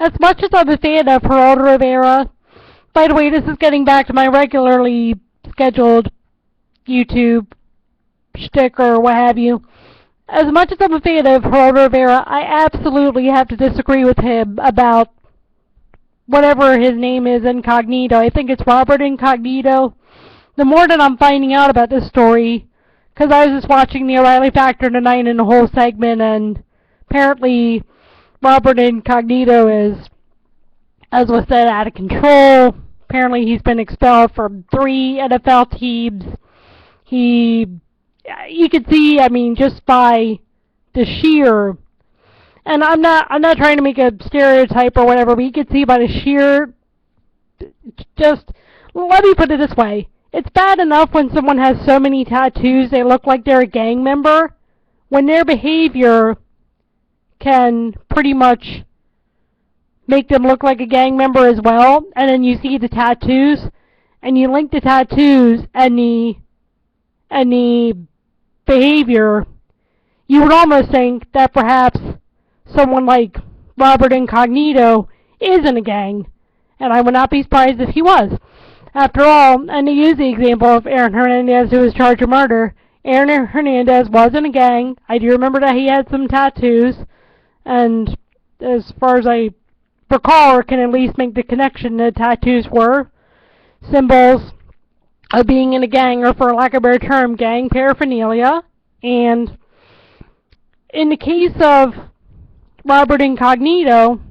as much as I'm a fan of Geraldo Rivera, by the way, this is getting back to my regularly scheduled YouTube shtick or what have you. As much as I'm a fan of Geraldo Rivera, I absolutely have to disagree with him about whatever his name is, Incognito. I think it's Robert Incognito. The more that I'm finding out about this story, because I was just watching the O'Reilly Factor tonight in the whole segment, and apparently Robert Incognito is, as was said, out of control. Apparently he's been expelled from 3 NFL teams. You could see, I mean, just by the sheer, and I'm not trying to make a stereotype or whatever, but you could see by the sheer, just, let me put it this way. It's bad enough when someone has so many tattoos they look like they're a gang member, when their behavior can pretty much make them look like a gang member as well, and then you see the tattoos, and you link the tattoos and the behavior, you would almost think that perhaps someone like Robert Incognito is in a gang, and I would not be surprised if he was. After all, and to use the example of Aaron Hernandez, who was charged with murder, Aaron Hernandez was in a gang. I do remember that he had some tattoos, and as far as I recall, or can at least make the connection, the tattoos were symbols of being in a gang, or for lack of a better term, gang paraphernalia. And in the case of Robert Incognito,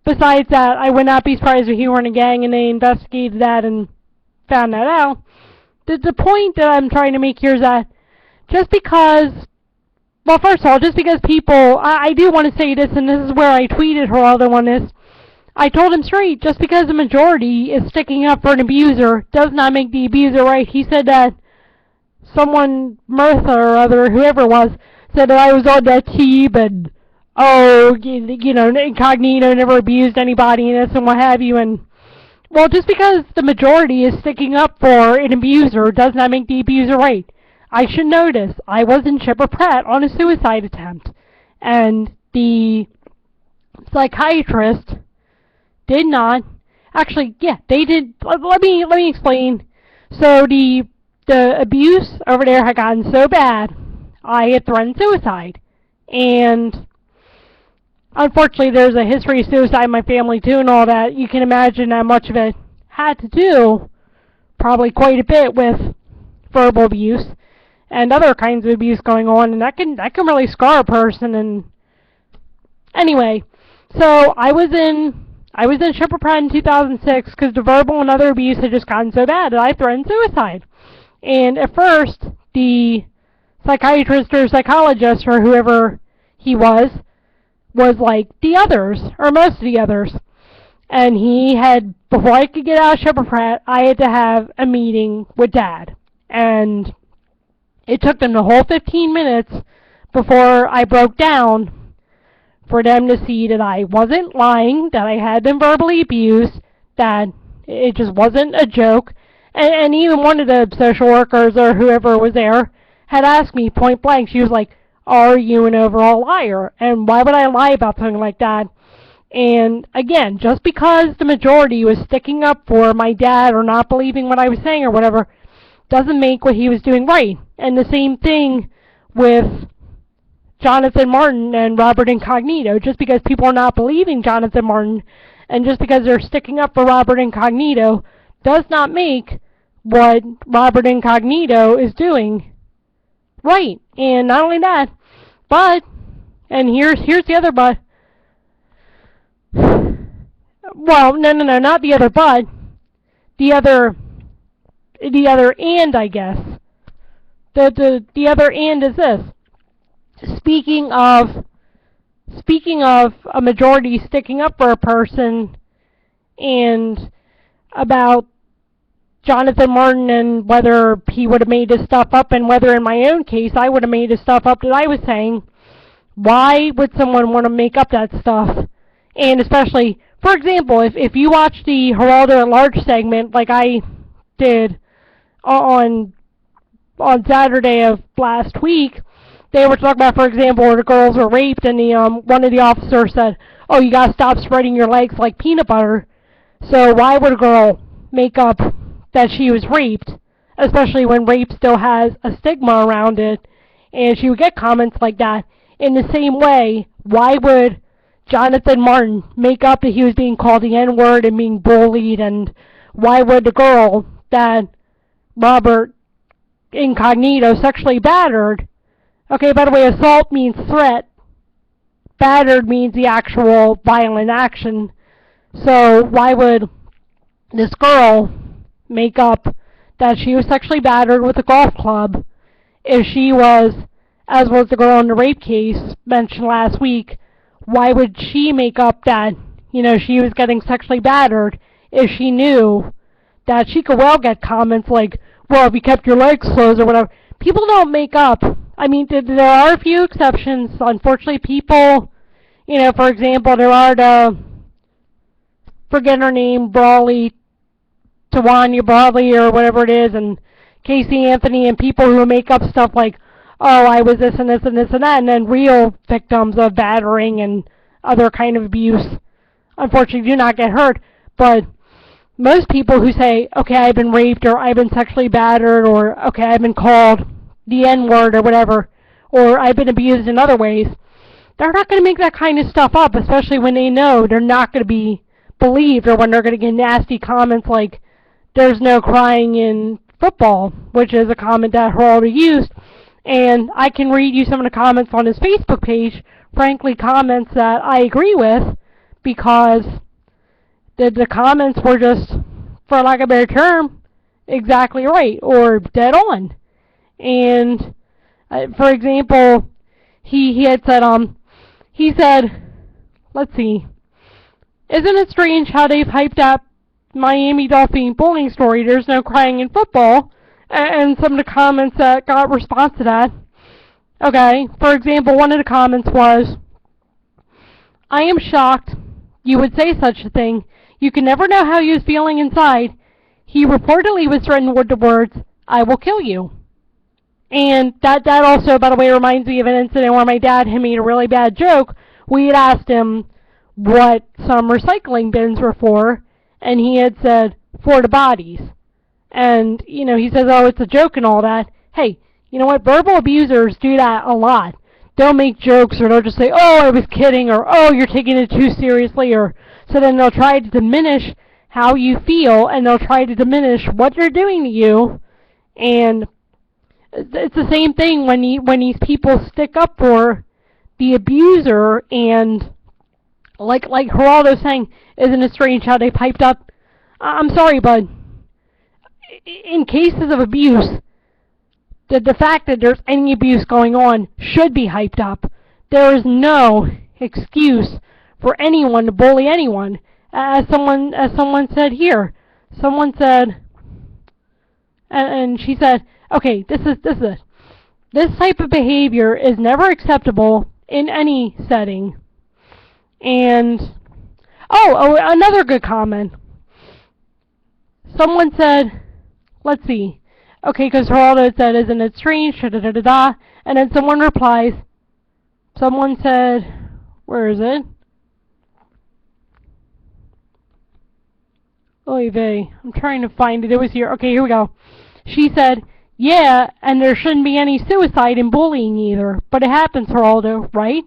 besides that, I would not be surprised if he were in a gang and they investigated that and found that out. The point that I'm trying to make here is that just because, well, first of all, just because people, I do want to say this, and this is where I tweeted Geraldo on this, I told him straight, just because the majority is sticking up for an abuser does not make the abuser right. He said that someone, Mirtha or other, whoever it was, said that I was on that team and, oh, you know, Incognito never abused anybody and this and what have you. And, well, just because the majority is sticking up for an abuser does not make the abuser right. I should notice, I was in Sheppard Pratt on a suicide attempt, and the psychiatrist did not, actually, yeah, they did, let me explain. So the abuse over there had gotten so bad, I had threatened suicide, and unfortunately there's a history of suicide in my family too and all that. You can imagine how much of it had to do, probably quite a bit, with verbal abuse and other kinds of abuse going on, and that can really scar a person. And anyway, so I was in Sheppard Pratt in 2006 because the verbal and other abuse had just gotten so bad that I threatened suicide. And at first, the psychiatrist or psychologist or whoever he was like the others, or most of the others. And he had, before I could get out of Sheppard Pratt, I had to have a meeting with Dad. And it took them the whole 15 minutes before I broke down for them to see that I wasn't lying, that I had been verbally abused, that it just wasn't a joke. And even one of the social workers or whoever was there had asked me point blank, she was like, are you an overall liar? And why would I lie about something like that? And again, just because the majority was sticking up for my dad or not believing what I was saying or whatever, doesn't make what he was doing right. And the same thing with Jonathan Martin and Robert Incognito. Just because people are not believing Jonathan Martin and just because they're sticking up for Robert Incognito does not make what Robert Incognito is doing right. And not only that, but, and here's the other but. Well, no, not the other but. The other and, I guess. The other and is this. Speaking of a majority sticking up for a person, and about Jonathan Martin and whether he would have made his stuff up, and whether in my own case I would have made his stuff up that I was saying, why would someone want to make up that stuff? And especially, for example, if you watch the Geraldo at Large segment like I did on Saturday of last week, they were talking about, for example, where the girls were raped, and the one of the officers said, oh, you gotta stop spreading your legs like peanut butter. So why would a girl make up that she was raped, especially when rape still has a stigma around it, and she would get comments like that? In the same way, why would Jonathan Martin make up that he was being called the N-word and being bullied, and why would the girl that Robert Incognito sexually battered? Okay, by the way, assault means threat. Battered means the actual violent action. So why would this girl make up that she was sexually battered with a golf club if she was, as was the girl in the rape case mentioned last week, why would she make up that, she was getting sexually battered if she knew that she could well get comments like, well, if you kept your legs closed or whatever? People don't make up. I mean, there are a few exceptions. Unfortunately, people, for example, there are the, forget her name, Tawanya Brawley or whatever it is, and Casey Anthony, and people who make up stuff like, oh, I was this and this and this and that, and then real victims of battering and other kind of abuse, unfortunately, do not get hurt. But most people who say, okay, I've been raped, or I've been sexually battered, or okay, I've been called the N-word or whatever, or I've been abused in other ways, they're not going to make that kind of stuff up, especially when they know they're not going to be believed, or when they're going to get nasty comments like, there's no crying in football, which is a comment that Geraldo used. And I can read you some of the comments on his Facebook page, frankly comments that I agree with, because the comments were just, for lack of a better term, exactly right, or dead on. And, for example, he had said, let's see, isn't it strange how they've hyped up Miami Dolphin bullying story, there's no crying in football, and some of the comments that got response to that. Okay, for example, one of the comments was, I am shocked you would say such a thing. You can never know how he was feeling inside. He reportedly was threatened with the words, I will kill you. And that also, by the way, reminds me of an incident where my dad had made a really bad joke. We had asked him what some recycling bins were for, and he had said, for the bodies. And, he says, oh, it's a joke and all that. Hey, you know what? Verbal abusers do that a lot. They'll make jokes, or they'll just say, oh, I was kidding, or oh, you're taking it too seriously, or so then they'll try to diminish how you feel, and they'll try to diminish what they're doing to you. And it's the same thing when these people stick up for the abuser, and like Geraldo saying, isn't it strange how they piped up? I'm sorry, but in cases of abuse, the fact that there's any abuse going on should be hyped up. There is no excuse for anyone to bully anyone. As someone said here, someone said, and she said, okay, this is it. This type of behavior is never acceptable in any setting. And another good comment. Someone said, let's see. Okay, because Geraldo said, isn't it strange? Da-da-da-da-da. And then someone replies. Someone said, where is it? Oy vey. I'm trying to find it. It was here. Okay, here we go. She said, yeah, and there shouldn't be any suicide in bullying either. But it happens, Geraldo, right?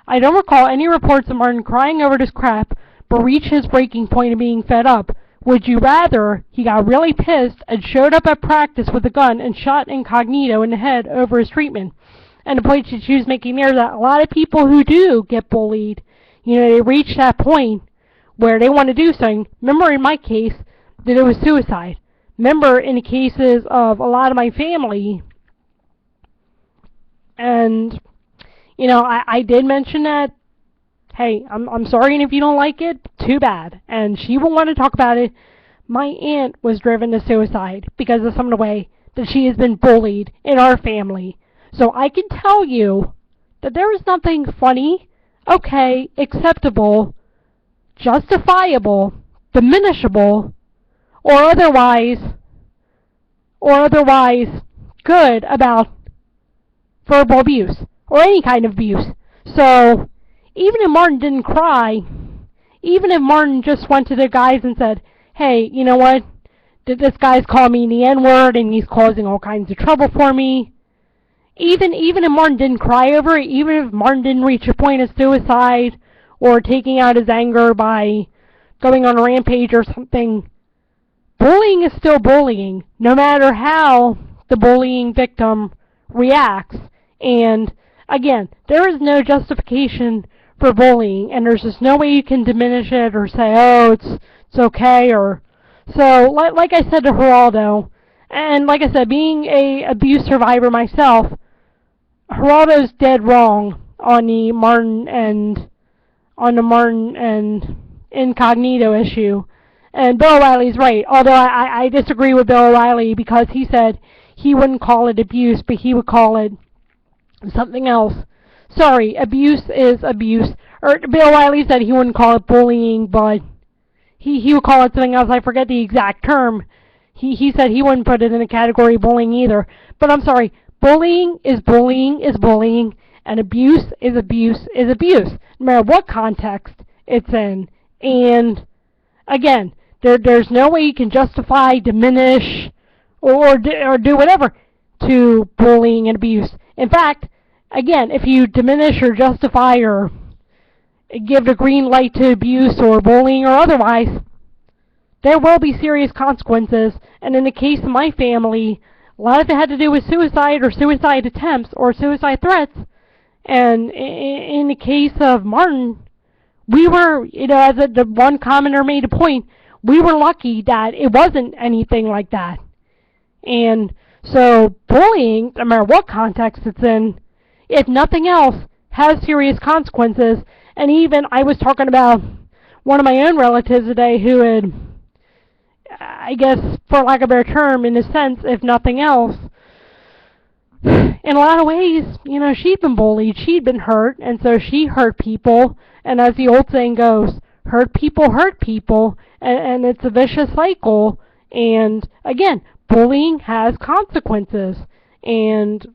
I don't recall any reports of Martin crying over this crap, but reached his breaking point of being fed up. Would you rather he got really pissed and showed up at practice with a gun and shot Incognito in the head over his treatment? And the point that she was making there, that a lot of people who do get bullied, they reach that point where they want to do something. Remember in my case that it was suicide. Remember in the cases of a lot of my family, and I did mention that, hey, I'm sorry, and if you don't like it, too bad. And she will want to talk about it. My aunt was driven to suicide because of some of the way that she has been bullied in our family. So I can tell you that there is nothing funny, okay, acceptable, justifiable, diminishable, or otherwise good about verbal abuse or any kind of abuse. So even if Martin didn't cry, even if Martin just went to the guys and said, hey, you know what, this guy's calling me the N-word and he's causing all kinds of trouble for me, even if Martin didn't cry over it, even if Martin didn't reach a point of suicide or taking out his anger by going on a rampage or something, bullying is still bullying, no matter how the bullying victim reacts. And again, there is no justification for bullying, and there's just no way you can diminish it or say, oh, it's okay, or so. Like I said to Geraldo, and like I said, being a abuse survivor myself, Geraldo's dead wrong on the Martin and Incognito issue. And Bill O'Reilly's right, although I disagree with Bill O'Reilly because he said he wouldn't call it abuse, but he would call it something else. Sorry, abuse is abuse. Or Bill O'Reilly said he wouldn't call it bullying, but he would call it something else. I forget the exact term. He said he wouldn't put it in the category of bullying either. But I'm sorry, bullying is bullying is bullying, and abuse is abuse is abuse, no matter what context it's in. And again, there's no way you can justify, diminish, or do whatever to bullying and abuse. In fact, again, if you diminish or justify or give the green light to abuse or bullying or otherwise, there will be serious consequences. And in the case of my family, a lot of it had to do with suicide or suicide attempts or suicide threats. And in the case of Martin, we were, as the one commenter made a point, we were lucky that it wasn't anything like that. And so bullying, no matter what context it's in, if nothing else, has serious consequences. And even, I was talking about one of my own relatives today who had, I guess, for lack of a better term, in a sense, if nothing else, in a lot of ways, she'd been bullied, she'd been hurt, and so she hurt people. And as the old saying goes, hurt people, and it's a vicious cycle. And again, bullying has consequences. And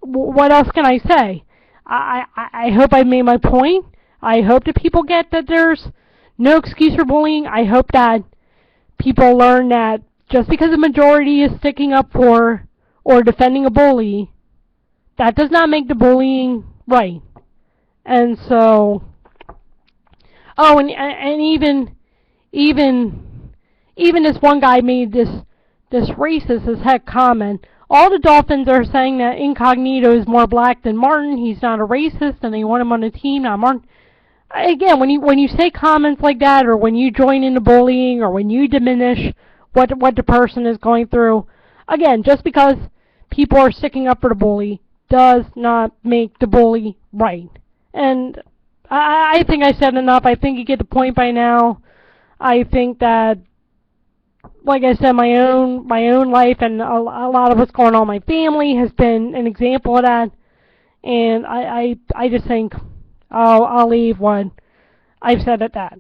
what else can I say? I hope I made my point. I hope that people get that there's no excuse for bullying. I hope that people learn that just because a majority is sticking up for or defending a bully, that does not make the bullying right. And so, and even this one guy made this racist as heck comment. All the Dolphins are saying that Incognito is more black than Martin. He's not a racist, and they want him on the team, not Martin. Again, when you say comments like that, or when you join into bullying, or when you diminish what the person is going through, again, just because people are sticking up for the bully does not make the bully right. And I think I said enough. I think you get the point by now. I think that, like I said, my own life and a lot of what's going on in my family has been an example of that. And I just think I'll leave what I've said at that.